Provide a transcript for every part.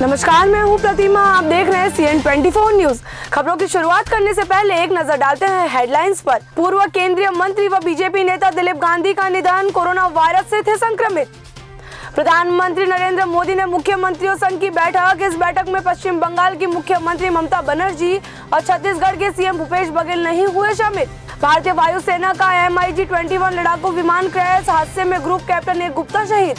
नमस्कार, मैं हूं प्रतिमा। आप देख रहे हैं CN24 न्यूज। खबरों की शुरुआत करने से पहले एक नजर डालते हैं हेडलाइंस पर। पूर्व केंद्रीय मंत्री व बीजेपी नेता दिलीप गांधी का निधन, कोरोना वायरस से थे संक्रमित। प्रधानमंत्री नरेंद्र मोदी ने मुख्यमंत्रियों संघ की बैठक। इस बैठक में पश्चिम बंगाल की मुख्यमंत्री ममता बनर्जी और छत्तीसगढ़ के CM भूपेश बघेल नहीं हुए शामिल। भारतीय वायुसेना का MiG-21 लड़ाकू विमान क्रैश, हादसे में ग्रुप कैप्टन एक गुप्ता शहीद।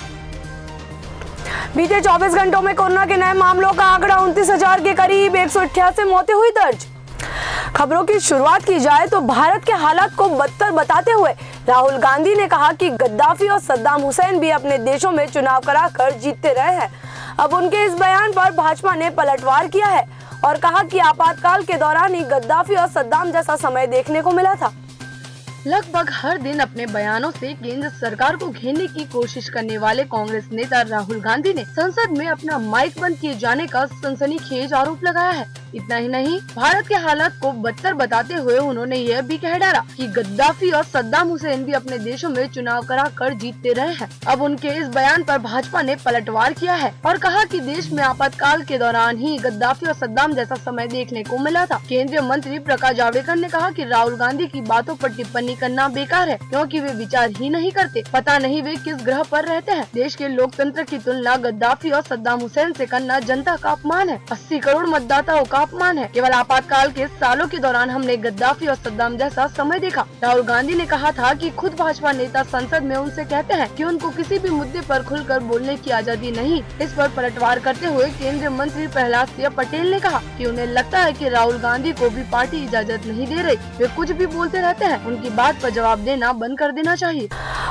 बीते 24 घंटों में कोरोना के नए मामलों का आंकड़ा 29,000 के करीब, 188 मौतें हुई दर्ज। खबरों की शुरुआत की जाए तो भारत के हालात को बदतर बताते हुए राहुल गांधी ने कहा कि गद्दाफी और सद्दाम हुसैन भी अपने देशों में चुनाव कराकर जीतते रहे हैं। अब उनके इस बयान पर भाजपा ने पलटवार किया है और कहा कि आपातकाल के दौरान ही गद्दाफी और सद्दाम जैसा समय देखने को मिला था। लगभग हर दिन अपने बयानों से केंद्र सरकार को घेरने की कोशिश करने वाले कांग्रेस नेता राहुल गांधी ने संसद में अपना माइक बंद किए जाने का सनसनीखेज आरोप लगाया है। इतना ही नहीं, भारत के हालात को बदतर बताते हुए उन्होंने यह भी कह डाला कि गद्दाफी और सद्दाम हुसैन भी अपने देशों में चुनाव कराकर जीतते रहे हैं। अब उनके इस बयान पर भाजपा ने पलटवार किया है और कहा कि देश में आपातकाल के दौरान ही गद्दाफी और सद्दाम जैसा समय देखने को मिला था। केंद्रीय मंत्री प्रकाश जावड़ेकर ने कहा कि राहुल गांधी की बातों पर टिप्पणी करना बेकार है, क्योंकि वे विचार ही नहीं करते। पता नहीं वे किस ग्रह पर रहते हैं। देश के लोकतंत्र की तुलना गद्दाफी और सद्दाम हुसैन से करना जनता का अपमान है, 80 करोड़ मतदाताओं का अपमान है। केवल आपातकाल के सालों के दौरान हमने गद्दाफी और सद्दाम जैसा समय देखा। राहुल गांधी ने कहा था कि खुद भाजपा नेता संसद में उनसे कहते हैं कि उनको किसी भी मुद्दे पर खुलकर बोलने की आजादी नहीं। इस पर पलटवार करते हुए केंद्रीय मंत्री प्रहलाद सिंह पटेल ने कहा कि उन्हें लगता है कि राहुल गांधी को भी पार्टी इजाजत नहीं दे रही, वे कुछ भी बोलते रहते हैं, उनकी बात पर जवाब देना बंद कर देना चाहिए।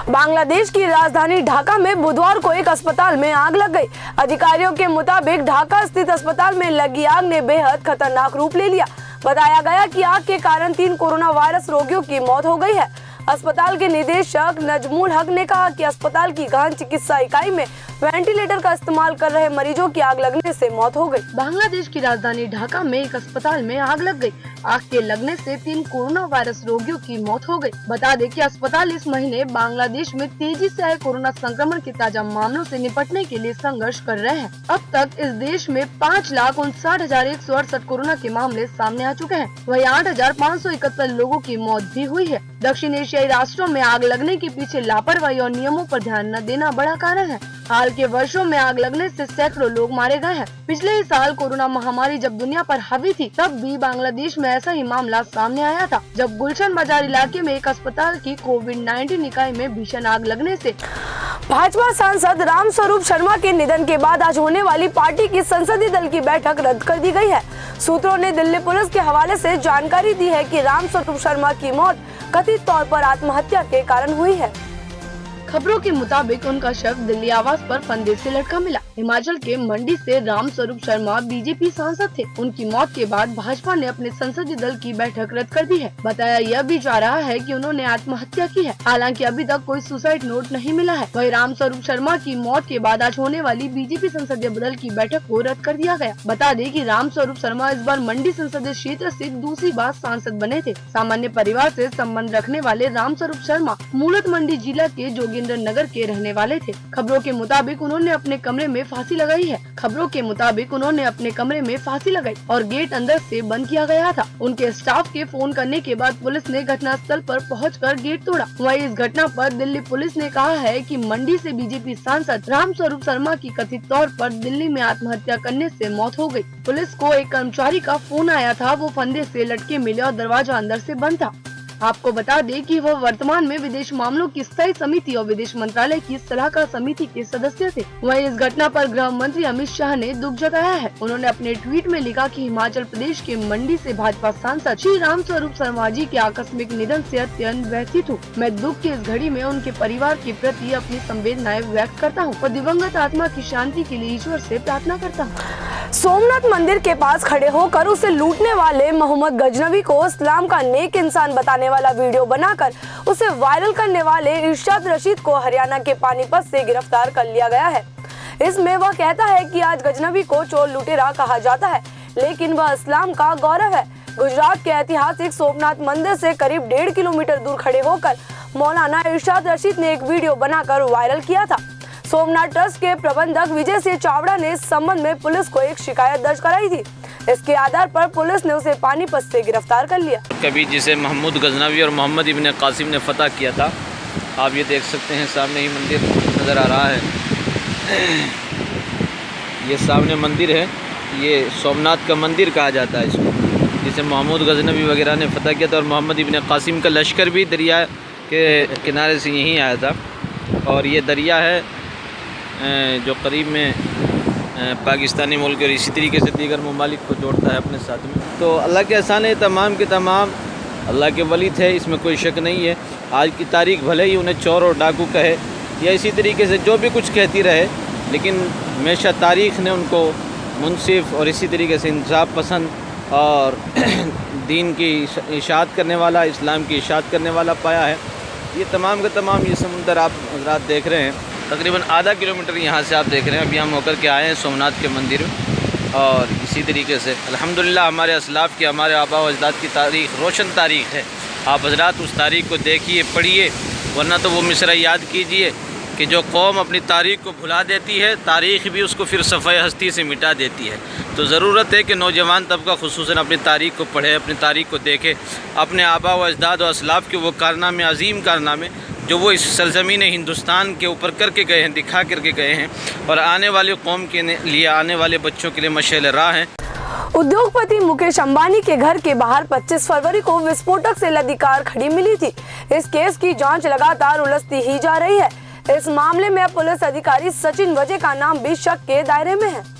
बांग्लादेश की राजधानी ढाका में बुधवार को एक अस्पताल में आग लग गई। अधिकारियों के मुताबिक ढाका स्थित अस्पताल में लगी आग ने बेहद खतरनाक रूप ले लिया। बताया गया कि आग के कारण 3 कोरोना वायरस रोगियों की मौत हो गई है। अस्पताल के निदेशक नजमुल हक ने कहा कि अस्पताल की गहन चिकित्सा इकाई में वेंटिलेटर का इस्तेमाल कर रहे मरीजों की आग लगने से मौत हो गई। बांग्लादेश की राजधानी ढाका में एक अस्पताल में आग लग गई। आग के लगने से 3 कोरोना वायरस रोगियों की मौत हो गई। बता दें कि अस्पताल इस महीने बांग्लादेश में तेजी से आए कोरोना संक्रमण के ताजा मामलों से निपटने के लिए संघर्ष कर रहे हैं। अब तक इस देश में 5,59,168 कोरोना के मामले सामने आ चुके हैं। वहीं 8,571 लोगों की मौत भी हुई है। दक्षिण एशियाई राष्ट्रों में आग लगने के पीछे लापरवाही और नियमों पर ध्यान न देना बड़ा कारण है। हाल के वर्षों में आग लगने से सैकड़ों लोग मारे गए हैं। पिछले ही साल कोरोना महामारी जब दुनिया पर हावी थी, तब भी बांग्लादेश में ऐसा ही मामला सामने आया था, जब गुलशन बाजार इलाके में एक अस्पताल की कोविड-19 इकाई में भीषण आग लगने से भाजपा सांसद रामस्वरूप शर्मा के निधन के बाद आज होने वाली पार्टी की संसदीय दल की बैठक रद्द कर दी गई है। सूत्रों ने दिल्ली पुलिस के हवाले से जानकारी दी है कि रामस्वरूप शर्मा की मौत कथित तौर पर आत्महत्या के कारण हुई है। खबरों के मुताबिक उनका शव दिल्ली आवास पर फंदे से लटका मिला। हिमाचल के मंडी से रामस्वरूप शर्मा बीजेपी सांसद थे। उनकी मौत के बाद भाजपा ने अपने संसदीय दल की बैठक रद्द कर दी है। बताया यह भी जा रहा है कि उन्होंने आत्महत्या की है। हालांकि अभी तक कोई सुसाइड नोट नहीं मिला है। वहीं रामस्वरूप शर्मा की मौत के बाद आज होने वाली बीजेपी संसदीय दल की बैठक को रद्द कर दिया गया। बता दें कि रामस्वरूप शर्मा इस बार मंडी संसदीय क्षेत्र से दूसरी बार सांसद बने थे। सामान्य परिवार से संबंध रखने वाले रामस्वरूप शर्मा मूलतः मंडी जिला के जोगिंद्र नगर के रहने वाले थे। खबरों के मुताबिक उन्होंने अपने कमरे में फांसी लगाई और गेट अंदर से बंद किया गया था। उनके स्टाफ के फोन करने के बाद पुलिस ने घटनास्थल पर पहुंचकर गेट तोड़ा। वहीं इस घटना पर दिल्ली पुलिस ने कहा है कि मंडी से बीजेपी सांसद रामस्वरूप शर्मा की कथित तौर पर दिल्ली में आत्महत्या करने से मौत हो गई। पुलिस को एक कर्मचारी का फोन आया था, वो फंदे से लटके मिले और दरवाजा अंदर से बंद था। आपको बता दें कि वह वर्तमान में विदेश मामलों की स्थायी समिति और विदेश मंत्रालय की सलाहकार समिति के सदस्य थे। वहीं इस घटना पर गृह मंत्री अमित शाह ने दुख जताया है। उन्होंने अपने ट्वीट में लिखा कि हिमाचल प्रदेश के मंडी से भाजपा सांसद श्री रामस्वरूप शर्मा जी के आकस्मिक निधन से अत्यंत व्यथित हूँ। मैं दुख की इस घड़ी में उनके परिवार के प्रति अपनी संवेदनाएं व्यक्त करता हूँ और दिवंगत आत्मा की शांति के लिए ईश्वर से प्रार्थना करता हूँ। सोमनाथ मंदिर के पास खड़े होकर उसे लूटने वाले मोहम्मद गजनवी को इस्लाम का नेक इंसान बताने वाला वीडियो बनाकर उसे वायरल करने वाले इरशाद रशीद को हरियाणा के पानीपत से गिरफ्तार कर लिया गया है। इसमें वह कहता है कि आज गजनवी को चोर लुटेरा कहा जाता है, लेकिन वह इस्लाम का गौरव है। गुजरात के ऐतिहासिक सोमनाथ मंदिर से करीब 1.5 किलोमीटर दूर खड़े होकर मौलाना इरशाद रशीद ने एक वीडियो बनाकर वायरल किया था। सोमनाथ ट्रस्ट के प्रबंधक विजय सिंह चावड़ा ने इस संबंध में पुलिस को एक शिकायत दर्ज कराई थी। इसके आधार पर पुलिस ने उसे पानीपत से गिरफ्तार कर लिया। कभी जिसे महमूद गजनवी और मोहम्मद इब्न कासिम ने फतह किया था। आप ये देख सकते हैं, सामने ही मंदिर नज़र आ रहा है। ये सामने मंदिर है, ये सोमनाथ का मंदिर कहा जाता है इसको, जिसे महमूद गजनवी वगैरह ने फतह किया था। और मोहम्मद इब्न कासिम का लश्कर भी दरिया के किनारे से यहीं आया था। और ये दरिया है जो करीब में पाकिस्तानी मुल्क और इसी तरीके से दीगर ममालिक को जोड़ता है अपने साथ में। तो अल्लाह के एहसान है, तमाम के तमाम अल्लाह के वली थे, इसमें कोई शक नहीं है। आज की तारीख भले ही उन्हें चोर और डाकू कहे या इसी तरीके से जो भी कुछ कहती रहे, लेकिन हमेशा तारीख़ ने उनको मुनसिफ और इसी तरीके से इंसाफ पसंद और दीन की इशाअत करने वाला, इस्लाम की इशाअत करने वाला पाया है। ये तमाम का तमाम ये समुंदर आप हज़रात देख रहे हैं, तकरीबन आधा किलोमीटर यहाँ से आप देख रहे हैं। अभी हम होकर के आए हैं सोमनाथ के मंदिर और इसी तरीके से अल्हम्दुलिल्लाह हमारे असलाफ़ की, हमारे आबा व अजदाद की तारीख़ रोशन तारीख़ है। आप हज़रात उस तारीख़ को देखिए, पढ़िए, वरना तो वो मिसरा याद कीजिए कि जो कौम अपनी तारीख़ को भुला देती है, तारीख़ भी उसको फिर सफ़ाए हस्ती से मिटा देती है। तो ज़रूरत है कि नौजवान तबका ख़ुसूसन अपनी तारीख़ को पढ़े, अपनी तारीख़ को देखे, अपने आबा व अजदाद व असलाफ़ के वो कारनामे, अज़ीम कारनामे जो वो इस सरज़मीन हिंदुस्तान के ऊपर करके गए हैं, दिखा करके गए हैं और आने वाली कौम के लिए, आने वाले बच्चों के लिए मशाल राह हैं। उद्योगपति मुकेश अंबानी के घर के बाहर 25 फरवरी को विस्फोटक से लदी कार खड़ी मिली थी। इस केस की जांच लगातार उलझती ही जा रही है। इस मामले में पुलिस अधिकारी सचिन वजे का नाम भी शक के दायरे में है।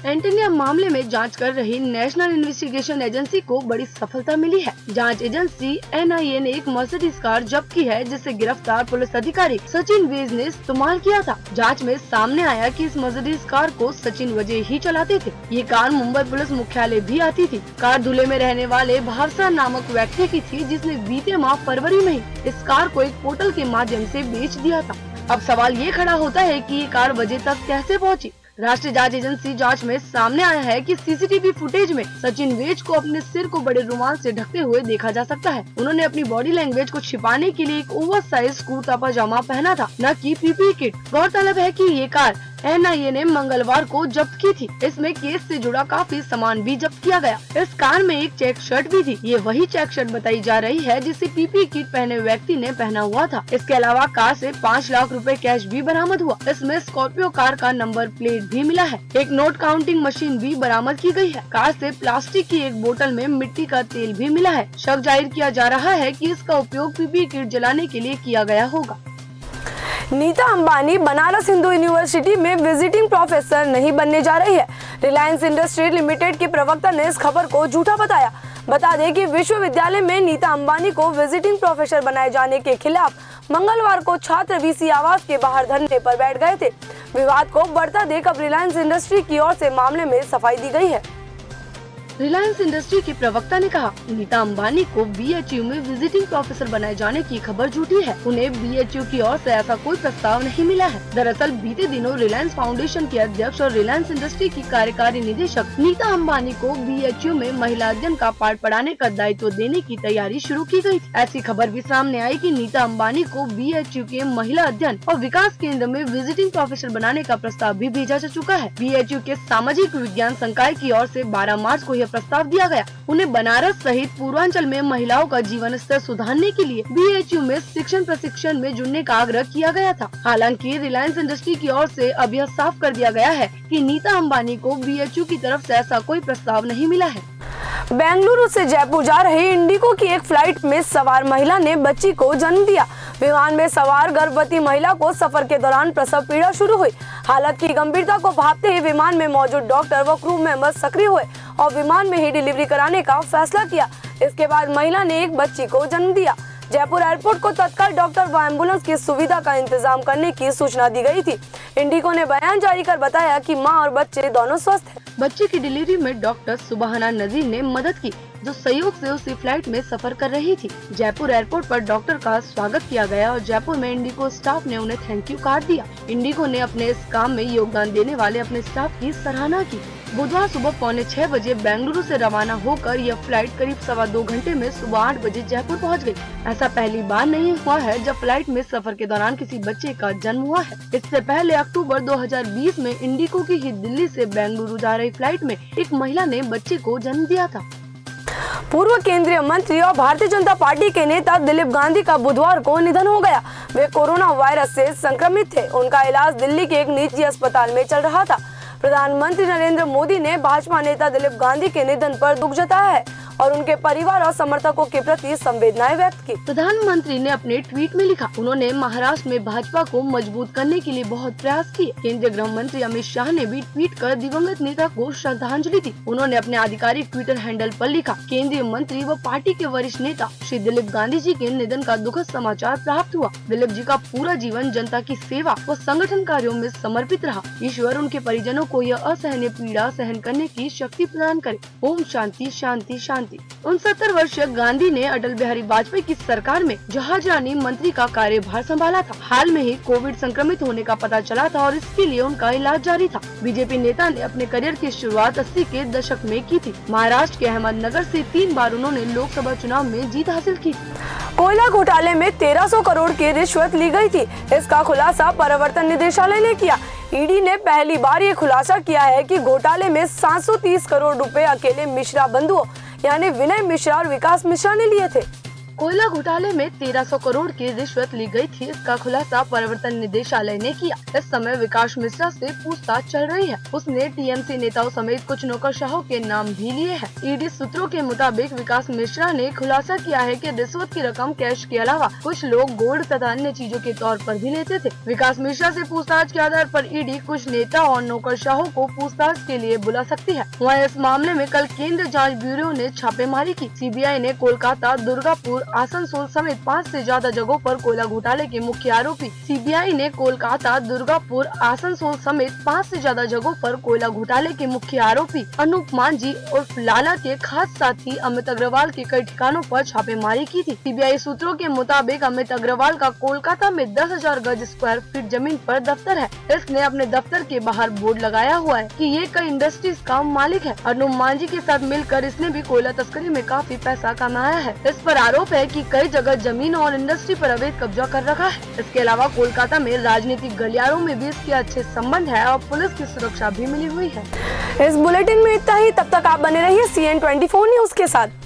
एंटीनिया मामले में जांच कर रही नेशनल इन्वेस्टिगेशन एजेंसी को बड़ी सफलता मिली है। जांच एजेंसी NIA ने एक मर्सिडीज कार जब्त की है, जिसे गिरफ्तार पुलिस अधिकारी सचिन वेज ने इस्तेमाल किया था। जांच में सामने आया कि इस मर्सिडीज कार को सचिन वजे ही चलाते थे। ये कार मुंबई पुलिस मुख्यालय भी आती थी। कार धुले में रहने वाले भावसा नामक व्यक्ति की थी, जिसने बीते माह फरवरी में ही इस कार को एक पोर्टल के माध्यम से बेच दिया था। अब सवाल ये खड़ा होता है कि ये कार वजे तक कैसे पहुंची। राष्ट्रीय जांच एजेंसी जांच में सामने आया है कि CCTV फुटेज में सचिन वेज को अपने सिर को बड़े रुमाल से ढकते हुए देखा जा सकता है। उन्होंने अपनी बॉडी लैंग्वेज को छिपाने के लिए एक ओवर साइज कुर्ता पजामा पहना था, न कि PPE किट। गौरतलब है कि ये कार NIA ने मंगलवार को जब्त की थी। इसमें केस से जुड़ा काफी सामान भी जब्त किया गया। इस कार में एक चेक शर्ट भी थी। ये वही चेक शर्ट बताई जा रही है जिसे PPE किट पहने व्यक्ति ने पहना हुआ था। इसके अलावा कार से 5 लाख रुपए कैश भी बरामद हुआ। इसमें स्कॉर्पियो कार का नंबर प्लेट भी मिला है। एक नोट काउंटिंग मशीन भी बरामद की गई है। कार से प्लास्टिक की एक बोतल में मिट्टी का तेल भी मिला है। शक जाहिर किया जा रहा है कि इसका उपयोग PPE किट जलाने के लिए किया गया होगा। नीता अंबानी बनारस हिंदू यूनिवर्सिटी में विजिटिंग प्रोफेसर नहीं बनने जा रही है। रिलायंस इंडस्ट्री लिमिटेड के प्रवक्ता ने इस खबर को झूठा बताया। बता दें कि विश्वविद्यालय में नीता अंबानी को विजिटिंग प्रोफेसर बनाए जाने के खिलाफ मंगलवार को छात्र VC आवास के बाहर धरने पर बैठ गए थे। विवाद को बढ़ता देख अब रिलायंस इंडस्ट्री की ओर से मामले में सफाई दी गई है। रिलायंस इंडस्ट्री के प्रवक्ता ने कहा, नीता अंबानी को BHU में विजिटिंग प्रोफेसर बनाए जाने की खबर झूठी है। उन्हें BHU की ओर से ऐसा कोई प्रस्ताव नहीं मिला है। दरअसल बीते दिनों रिलायंस फाउंडेशन के अध्यक्ष और रिलायंस इंडस्ट्री की कार्यकारी निदेशक नीता अंबानी को BHU में महिला अध्ययन का पाठ पढ़ाने का दायित्व देने की तैयारी शुरू की गई। ऐसी खबर भी सामने आई कि नीता अंबानी को BHU के महिला अध्ययन और विकास केंद्र में विजिटिंग प्रोफेसर बनाने का प्रस्ताव भी भेजा जा चुका है। BHU के सामाजिक विज्ञान संकाय की ओर से 12 मार्च को प्रस्ताव दिया गया। उन्हें बनारस सहित पूर्वांचल में महिलाओं का जीवन स्तर सुधारने के लिए BHU में शिक्षण प्रशिक्षण में जुड़ने का आग्रह किया गया था। हालांकि रिलायंस इंडस्ट्री की ओर से अब यह साफ कर दिया गया है कि नीता अंबानी को BHU की तरफ से ऐसा कोई प्रस्ताव नहीं मिला है। बेंगलुरु से जयपुर जा रही इंडिगो की एक फ्लाइट में सवार महिला ने बच्ची को जन्म दिया। विमान में सवार गर्भवती महिला को सफर के दौरान प्रसव पीड़ा शुरू हुई। हालत की गंभीरता को भांपते ही विमान में मौजूद डॉक्टर व क्रू मेंबर सक्रिय हुए और विमान में ही डिलीवरी कराने का फैसला किया। इसके बाद महिला ने एक बच्ची को जन्म दिया। जयपुर एयरपोर्ट को तत्काल डॉक्टर व एम्बुलेंस की सुविधा का इंतजाम करने की सूचना दी गई थी। इंडिगो ने बयान जारी कर बताया कि मां और बच्चे दोनों स्वस्थ हैं। बच्चे की डिलीवरी में डॉक्टर सुबहाना नजीर ने मदद की, जो सहयोग से उसी फ्लाइट में सफर कर रही थी। जयपुर एयरपोर्ट पर डॉक्टर का स्वागत किया गया और जयपुर में इंडिगो स्टाफ ने उन्हें थैंक यू कार्ड दिया। इंडिगो ने अपने इस काम में योगदान देने वाले अपने स्टाफ की सराहना की। बुधवार सुबह 6:45 बजे बेंगलुरु से रवाना होकर यह फ्लाइट करीब 2.25 घंटे में सुबह 8 बजे जयपुर पहुंच गई। ऐसा पहली बार नहीं हुआ है जब फ्लाइट में सफर के दौरान किसी बच्चे का जन्म हुआ है। इससे पहले अक्टूबर 2020 में इंडिगो की ही दिल्ली से बेंगलुरु जा रही फ्लाइट में एक महिला ने बच्चे को जन्म दिया था। पूर्व केंद्रीय मंत्री और भारतीय जनता पार्टी के नेता दिलीप गांधी का बुधवार को निधन हो गया। वे कोरोना वायरस से संक्रमित थे। उनका इलाज दिल्ली के एक निजी अस्पताल में चल रहा था। प्रधानमंत्री नरेंद्र मोदी ने भाजपा नेता दिलीप गांधी के निधन पर दुख जताया है और उनके परिवार और समर्थकों के प्रति संवेदनाएं व्यक्त की। प्रधानमंत्री ने अपने ट्वीट में लिखा, उन्होंने महाराष्ट्र में भाजपा को मजबूत करने के लिए बहुत प्रयास किए। केंद्रीय गृह मंत्री अमित शाह ने भी ट्वीट कर दिवंगत नेता को श्रद्धांजलि दी। उन्होंने अपने आधिकारिक ट्विटर हैंडल पर लिखा, केंद्रीय मंत्री व पार्टी के वरिष्ठ नेता श्री दिलीप गांधी जी के निधन का दुखद समाचार प्राप्त हुआ। दिलीप जी का पूरा जीवन जनता की सेवा व संगठन कार्यों में समर्पित रहा। ईश्वर उनके परिजनों को यह असहनीय पीड़ा सहन करने की शक्ति प्रदान करे। ओम शांति शांति शांति। 69 वर्षीय गांधी ने अटल बिहारी वाजपेयी की सरकार में जहाजरानी मंत्री का कार्यभार संभाला था। हाल में ही कोविड संक्रमित होने का पता चला था और इसके लिए उनका इलाज जारी था। बीजेपी नेता ने अपने करियर की शुरुआत 80 के दशक में की थी। महाराष्ट्र के अहमदनगर से 3 बार उन्होंने लोकसभा चुनाव में जीत हासिल की। कोयला घोटाले में 1300 करोड़ की रिश्वत ली गई थी। इसका खुलासा प्रवर्तन निदेशालय ने किया। ईडी ने पहली बार ये खुलासा किया है कि घोटाले में 730 करोड़ रुपए अकेले मिश्रा बंधुओं यानी विनय मिश्रा और विकास मिश्रा ने लिए थे। कोयला घोटाले में 1300 करोड़ की रिश्वत ली गई थी। इसका खुलासा प्रवर्तन निदेशालय ने किया। इस समय विकास मिश्रा से पूछताछ चल रही है। उसने टीएमसी नेताओं समेत कुछ नौकरशाहों के नाम भी लिए हैं। ईडी सूत्रों के मुताबिक विकास मिश्रा ने खुलासा किया है कि रिश्वत की रकम कैश के अलावा कुछ लोग गोल्ड तथा अन्य चीजों के तौर पर भी लेते थे। विकास मिश्रा से पूछताछ के आधार पर ईडी कुछ नेता और नौकरशाहों को पूछताछ के लिए बुला सकती है। वहीं इस मामले में कल केंद्रीय जाँच ब्यूरो ने छापेमारी की। सीबीआई ने कोलकाता, दुर्गापुर, आसनसोल समेत 5 से ज्यादा जगहों पर कोयला घोटाले के मुख्य आरोपी सीबीआई ने कोलकाता, दुर्गापुर, आसनसोल समेत 5 से ज्यादा जगहों पर कोयला घोटाले के मुख्य आरोपी अनूप मांझी उर्फ लाला के खास साथी अमित अग्रवाल के कई ठिकानों पर छापेमारी की थी। सीबीआई सूत्रों के मुताबिक अमित अग्रवाल का कोलकाता में 10,000 गज स्क्वायर फीट जमीन पर दफ्तर है। इसने अपने दफ्तर के बाहर बोर्ड लगाया हुआ है कि ये कई इंडस्ट्रीज का मालिक है। अनूप मांझी के साथ मिलकर इसने भी कोयला तस्करी में काफी पैसा कमाया है। इस पर आरोप है कि कई जगह जमीन और इंडस्ट्री पर अवैध कब्जा कर रखा है। इसके अलावा कोलकाता में राजनीतिक गलियारों में भी इसके अच्छे संबंध है और पुलिस की सुरक्षा भी मिली हुई है। इस बुलेटिन में इतना ही। तब तक आप बने रहिए CN24 न्यूज के साथ।